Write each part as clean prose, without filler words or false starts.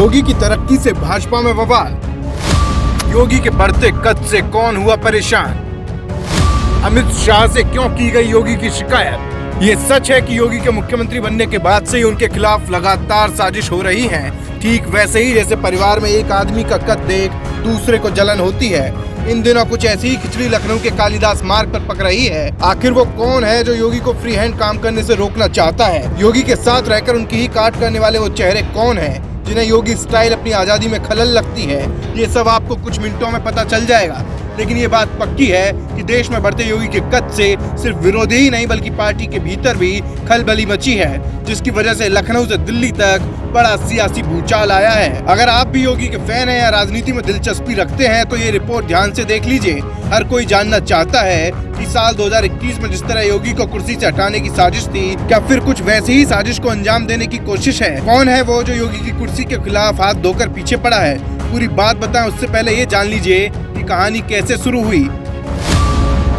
योगी की तरक्की से भाजपा में बवाल, योगी के बढ़ते कद से कौन हुआ परेशान, अमित शाह से क्यों की गई योगी की शिकायत। ये सच है कि योगी के मुख्यमंत्री बनने के बाद से ही उनके खिलाफ लगातार साजिश हो रही है। ठीक वैसे ही जैसे परिवार में एक आदमी का कद देख दूसरे को जलन होती है, इन दिनों कुछ ऐसी ही खिचड़ी लखनऊ के कालिदास मार्ग पर पक रही है। आखिर वो कौन है जो योगी को फ्री हैंड काम करने से रोकना चाहता है? योगी के साथ रहकर उनकी ही काट करने वाले वो चेहरे कौन हैं जिन्हें योगी स्टाइल अपनी आजादी में खलल लगती है? ये सब आपको कुछ मिनटों में पता चल जाएगा। लेकिन ये बात पक्की है कि देश में बढ़ते योगी के कद से सिर्फ विरोधी ही नहीं बल्कि पार्टी के भीतर भी खलबली मची है, जिसकी वजह से लखनऊ से दिल्ली तक बड़ा सियासी भूचाल आया है। अगर आप भी योगी के फैन हैं या राजनीति में दिलचस्पी रखते हैं तो ये रिपोर्ट ध्यान से देख लीजिए। हर कोई जानना चाहता है कि साल 2021 में जिस तरह योगी को कुर्सी से हटाने की साजिश थी, क्या फिर कुछ वैसी ही साजिश को अंजाम देने की कोशिश है? कौन है वो जो योगी की कुर्सी के खिलाफ हाथ धोकर पीछे पड़ा है? पूरी बात बताएं उससे पहले ये जान लीजिए कि कहानी कैसे शुरू हुई।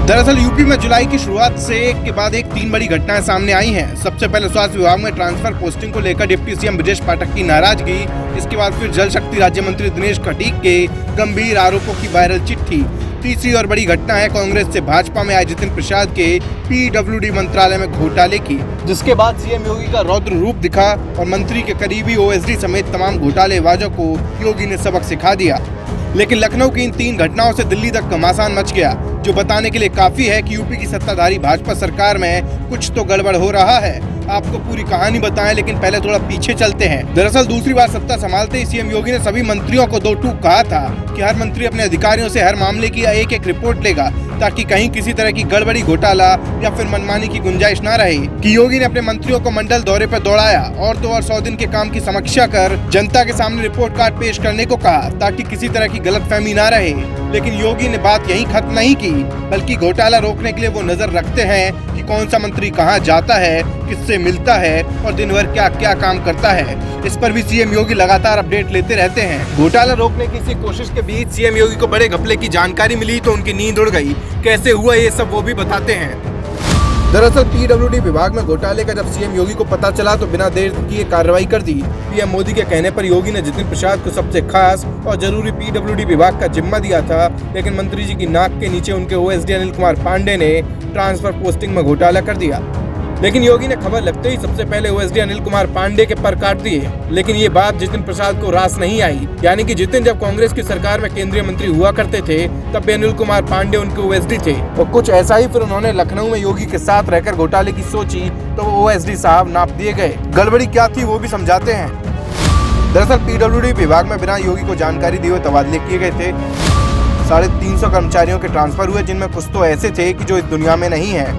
दरअसल यूपी में जुलाई की शुरुआत से एक के बाद एक 3 बड़ी घटनाएं सामने आई हैं। सबसे पहले स्वास्थ्य विभाग में ट्रांसफर पोस्टिंग को लेकर डिप्टी सीएम ब्रजेश पाठक की नाराजगी, इसके बाद फिर जल शक्ति राज्य मंत्री दिनेश खटीक के गंभीर आरोपों की वायरल चिट्ठी। तीसरी और बड़ी घटना है कांग्रेस से भाजपा में आए जितिन प्रसाद के पीडब्ल्यूडी मंत्रालय में घोटाले की, जिसके बाद सीएम योगी का रौद्र रूप दिखा और मंत्री के करीबी ओएसडी समेत तमाम घोटालेबाजों को योगी ने सबक सिखा दिया। लेकिन लखनऊ की इन 3 घटनाओं से दिल्ली तक घमासान मच गया, जो बताने के लिए काफी है कि यूपी की सत्ताधारी भाजपा सरकार में कुछ तो गड़बड़ हो रहा है। आपको पूरी कहानी बताएं, लेकिन पहले थोड़ा पीछे चलते हैं। दरअसल दूसरी बार सत्ता संभालते ही सीएम योगी ने सभी मंत्रियों को 2 टूक कहा था कि हर मंत्री अपने अधिकारियों से हर मामले की एक रिपोर्ट लेगा, ताकि कहीं किसी तरह की गड़बड़ी, घोटाला या फिर मनमानी की गुंजाइश न रहे। कि योगी ने अपने मंत्रियों को मंडल दौरे पर दौड़ाया और तो और 100 दिन के काम की समीक्षा कर जनता के सामने रिपोर्ट कार्ड पेश करने को कहा, ताकि किसी तरह की गलतफहमी न रहे। लेकिन योगी ने बात यहीं खत्म नहीं की, बल्कि घोटाला रोकने के लिए वो नजर रखते हैं कि कौन सा मंत्री कहां जाता है, किससे मिलता है और दिन भर क्या क्या काम करता है। इस पर भी सीएम योगी लगातार अपडेट लेते रहते हैं। घोटाला रोकने की इसी कोशिश के बीच सीएम योगी को बड़े घपले की जानकारी मिली तो उनकी नींद उड़ गई। कैसे हुआ ये सब वो भी बताते हैं। दरअसल पीडब्ल्यूडी विभाग में घोटाले का जब सीएम योगी को पता चला तो बिना देर किए कार्रवाई कर दी। पीएम मोदी के कहने पर योगी ने जितिन प्रसाद को सबसे खास और जरूरी पीडब्ल्यूडी विभाग का जिम्मा दिया था, लेकिन मंत्री जी की नाक के नीचे उनके ओएसडी अनिल कुमार पांडे ने ट्रांसफर पोस्टिंग में घोटाला कर दिया। लेकिन योगी ने खबर लगते ही सबसे पहले ओएसडी अनिल कुमार पांडे के पर काट दिए। लेकिन ये बात जितिन प्रसाद को रास नहीं आई, यानी कि जितिन जब कांग्रेस की सरकार में केंद्रीय मंत्री हुआ करते थे तब भी अनिल कुमार पांडे उनके ओएसडी थे। और कुछ ऐसा ही फिर उन्होंने लखनऊ में योगी के साथ रहकर घोटाले की सोची तो वो ओएसडी साहब नाप दिए गए। गड़बड़ी क्या थी वो भी समझाते हैं। दरअसल पीडब्ल्यूडी विभाग में बिना योगी को जानकारी दिए हुए तबादले किए गए थे। 350 कर्मचारियों के ट्रांसफर हुए, जिनमें कुछ तो ऐसे थे कि जो इस दुनिया में नहीं है।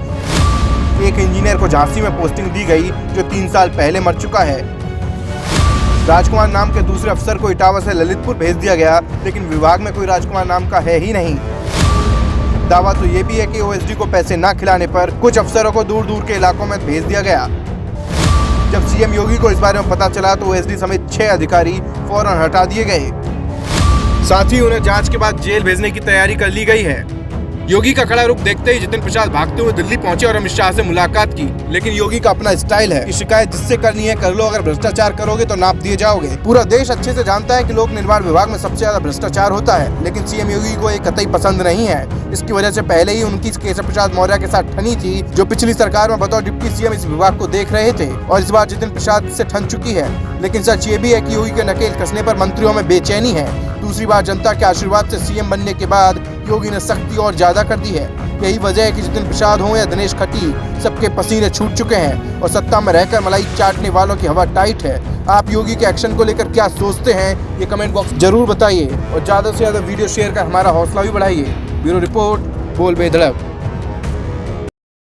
एक इंजीनियर को झांसी में पोस्टिंग दी गई जो 3 साल पहले मर चुका है। राजकुमार नाम के दूसरे अफसर को इटावा से ललितपुर भेज दिया गया, लेकिन विभाग में कोई राजकुमार नाम का है ही नहीं। दावा तो ये भी है कि ओएसडी को पैसे न खिलाने पर कुछ अफसरों को दूर दूर के इलाकों में भेज दिया गया। जब सीएम योगी को इस बारे में पता चला तो ओएसडी समेत 6 अधिकारी फौरन हटा दिए गए। साथ ही उन्हें जांच के बाद जेल भेजने की तैयारी कर ली गई है। योगी का खड़ा रुख देखते ही जितिन प्रसाद भागते हुए दिल्ली पहुंचे और अमित शाह से मुलाकात की। लेकिन योगी का अपना स्टाइल है कि शिकायत जिससे करनी है कर लो, अगर भ्रष्टाचार करोगे तो नाप दिए जाओगे। पूरा देश अच्छे से जानता है कि लोक निर्माण विभाग में सबसे ज्यादा भ्रष्टाचार होता है, लेकिन सीएम योगी को ये कतई पसंद नहीं है। इसकी वजह से पहले ही उनकी केशव प्रसाद मौर्य के साथ ठनी थी, जो पिछली सरकार में बतौर डिप्टी सीएम इस विभाग को देख रहे थे, और इस बार जितिन प्रसाद से ठन चुकी है। लेकिन सच ये भी है कि योगी के नकेल कसने पर मंत्रियों में बेचैनी है। दूसरी बार जनता के आशीर्वाद से सीएम बनने के बाद योगी ने सख्ती और ज्यादा कर दी है। यही वजह है कि जितिन प्रसाद हो या दिनेश खटीक, सबके पसीने छूट चुके हैं और सत्ता में रहकर मलाई चाटने वालों की हवा टाइट है। आप योगी के एक्शन को लेकर क्या सोचते हैं, ये कमेंट बॉक्स जरूर बताइए और ज्यादा से ज्यादा वीडियो शेयर कर हमारा हौसला भी बढ़ाइए। ब्यूरो रिपोर्ट, बोल बेधड़क।